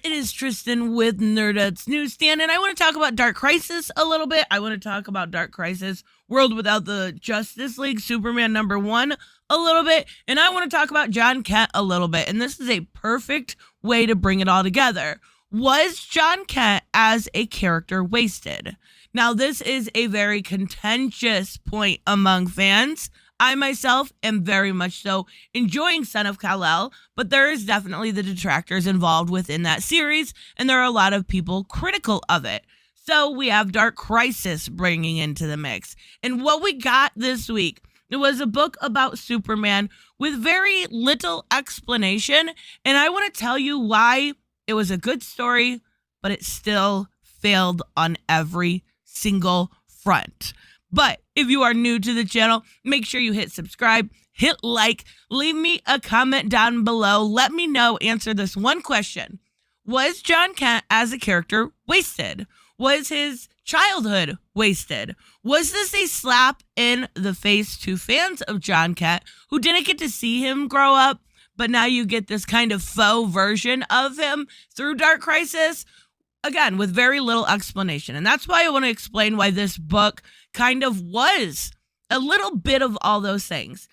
It is Tristan with nerdettes-newsstand, and I want to talk about Dark Crisis a little bit. I want to talk about Dark Crisis, World Without the Justice League, Superman #1 a little bit, and I want to talk about John Kent a little bit, and this is a perfect way to bring it all together. Was John Kent as a character wasted? Now, this is a very contentious point among fans. I myself am very much so enjoying Son of Kal-El, but there is definitely the detractors involved within that series, and there are a lot of people critical of it. So we have Dark Crisis bringing into the mix. And what we got this week, it was a book about Superman with very little explanation, and I want to tell you why it was a good story, but it still failed on every single front. But if you are new to the channel, make sure you hit subscribe, hit like, leave me a comment down below. Let me know, answer this one question. Was John Kent as a character wasted? Was his childhood wasted? Was this a slap in the face to fans of John Kent who didn't get to see him grow up, but now you get this kind of faux version of him through Dark Crisis? Again, with very little explanation. And that's why I want to explain why this book kind of was a little bit of all those things.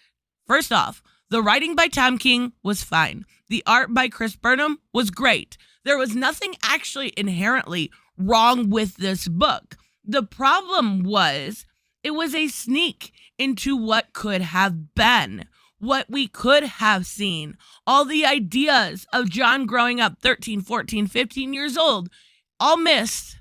First off, the writing by Tom King was fine. The art by Chris Burnham was great. There was nothing actually inherently wrong with this book. The problem was it was a sneak into what could have been, what we could have seen. All the ideas of John growing up 13, 14, 15 years old, all missed,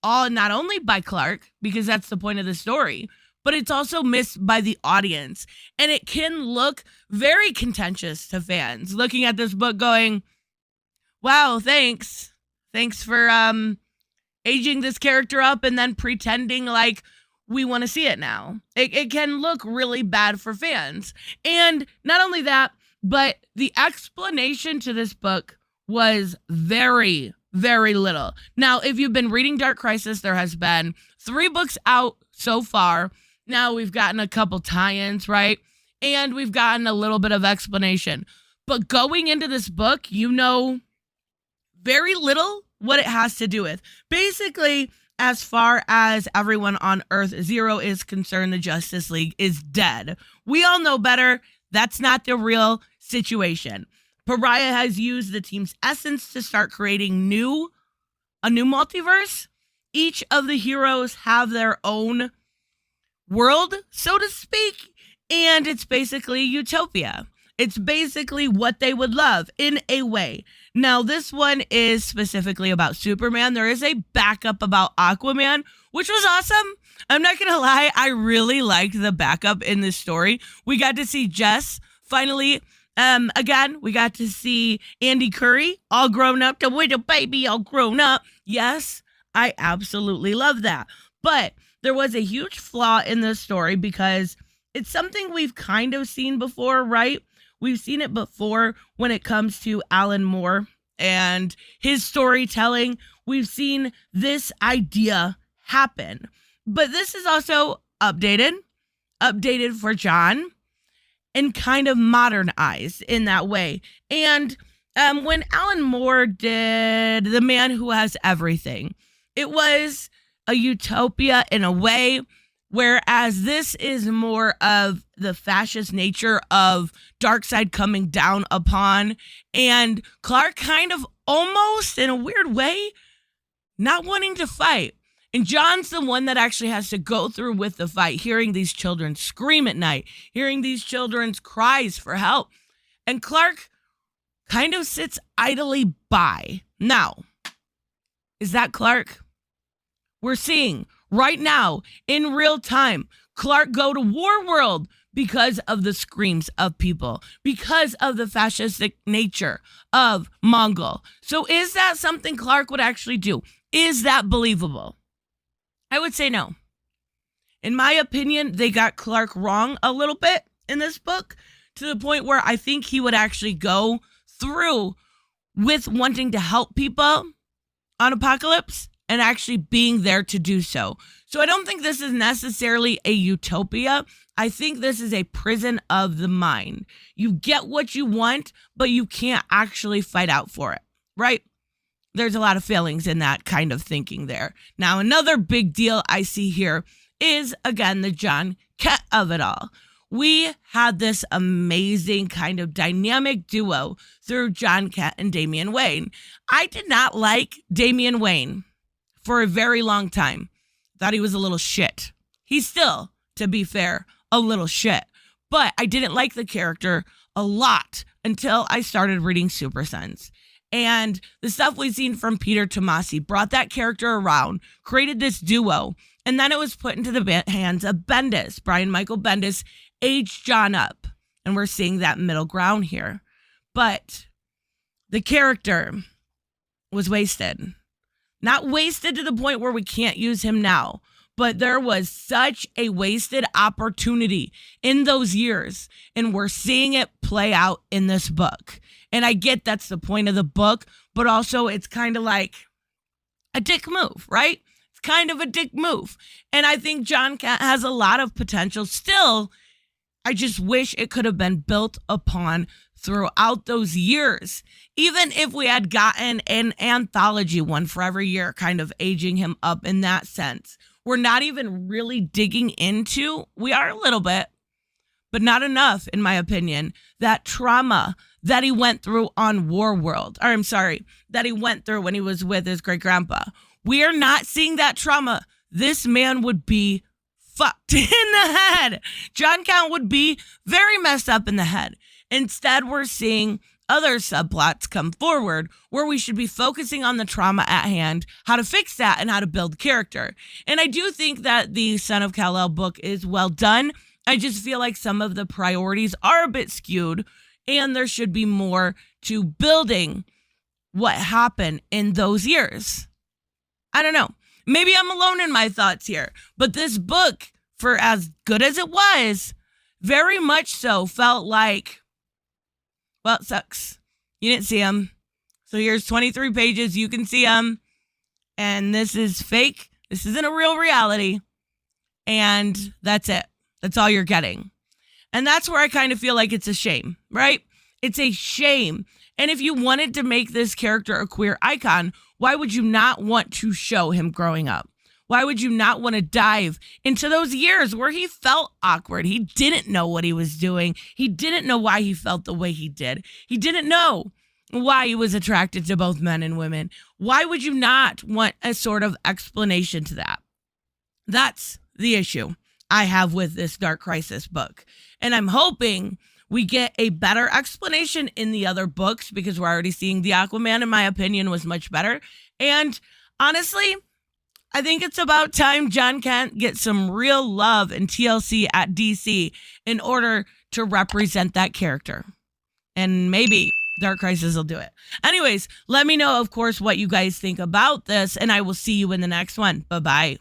all not only by Clark, because that's the point of the story, but it's also missed by the audience. And it can look very contentious to fans looking at this book going, wow, thanks. Thanks for aging this character up and then pretending like we want to see it now. It can look really bad for fans. And not only that, but the explanation to this book was very little. Now, if you've been reading Dark Crisis, there has been 3 books out so far. Now we've gotten a couple tie-ins, right? And we've gotten a little bit of explanation. But going into this book, you know very little what it has to do with. Basically, as far as everyone on Earth Zero is concerned, the Justice League is dead. We all know better. That's not the real situation. Pariah has used the team's essence to start creating a new multiverse. Each of the heroes have their own world, so to speak, and it's basically utopia. It's basically what they would love in a way. Now, this one is specifically about Superman. There is a backup about Aquaman, which was awesome. I'm not going to lie. I really liked the backup in this story. We got to see Jess finally. Again, we got to see Andy Curry all grown up, the little baby all grown up. Yes, I absolutely love that. But there was a huge flaw in this story because it's something we've kind of seen before, right? We've seen it before when it comes to Alan Moore and his storytelling. We've seen this idea happen. But this is also updated for John, and kind of modernized in that way. And when Alan Moore did The Man Who Has Everything, it was a utopia in a way, whereas this is more of the fascist nature of Darkseid coming down upon, and Clark kind of almost in a weird way not wanting to fight. And John's the one that actually has to go through with the fight, hearing these children scream at night, hearing these children's cries for help. And Clark kind of sits idly by. Now, is that Clark? We're seeing right now, in real time, Clark go to War World because of the screams of people, because of the fascistic nature of Mongol. So is that something Clark would actually do? Is that believable? I would say no. In my opinion, they got Clark wrong a little bit in this book, to the point where I think he would actually go through with wanting to help people on Apokolips and actually being there to do so. So I don't think this is necessarily a utopia. I think this is a prison of the mind. You get what you want, but you can't actually fight out for it, right? there's a lot of failings in that kind of thinking there. Now, another big deal I see here is, again, the John Kent of it all. We had this amazing kind of dynamic duo through John Kent and Damian Wayne. I did not like Damian Wayne for a very long time. Thought he was a little shit. He's still, to be fair, a little shit. But I didn't like the character a lot until I started reading Super Sons. And the stuff we've seen from Peter Tomasi brought that character around, created this duo, and then it was put into the hands of Bendis. Brian Michael Bendis aged John up, and we're seeing that middle ground here. But the character was wasted. Not wasted to the point where we can't use him now, but there was such a wasted opportunity in those years, and we're seeing it play out in this book. And I get that's the point of the book, but also it's kind of like a dick move, right? It's kind of a dick move. And I think John Kent has a lot of potential still. I just wish it could have been built upon throughout those years. Even if we had gotten an anthology one for every year, kind of aging him up in that sense. We're not even really digging into, we are a little bit, but not enough, in my opinion, that trauma that he went through on Warworld. Or I'm sorry, that he went through when he was with his great grandpa. We are not seeing that trauma. This man would be fucked in the head. John Kent would be very messed up in the head. Instead, we're seeing other subplots come forward where we should be focusing on the trauma at hand, how to fix that, and how to build character. And I do think that the Son of Kal-El book is well done. I just feel like some of the priorities are a bit skewed, and there should be more to building what happened in those years. I don't know. Maybe I'm alone in my thoughts here, but this book, for as good as it was, very much so felt like, well, it sucks. You didn't see them. So here's 23 pages. You can see them. And this is fake. This isn't a real reality. And that's it. That's all you're getting. And that's where I kind of feel like it's a shame, right? It's a shame. And if you wanted to make this character a queer icon, why would you not want to show him growing up? Why would you not want to dive into those years where he felt awkward? He didn't know what he was doing. He didn't know why he felt the way he did. He didn't know why he was attracted to both men and women. Why would you not want a sort of explanation to that? That's the issue I have with this Dark Crisis book. And I'm hoping we get a better explanation in the other books, because we're already seeing the Aquaman, in my opinion, was much better. And honestly, I think it's about time John Kent gets some real love and TLC at DC in order to represent that character. And maybe Dark Crisis will do it. Anyways, let me know, of course, what you guys think about this, and I will see you in the next one. Bye-bye.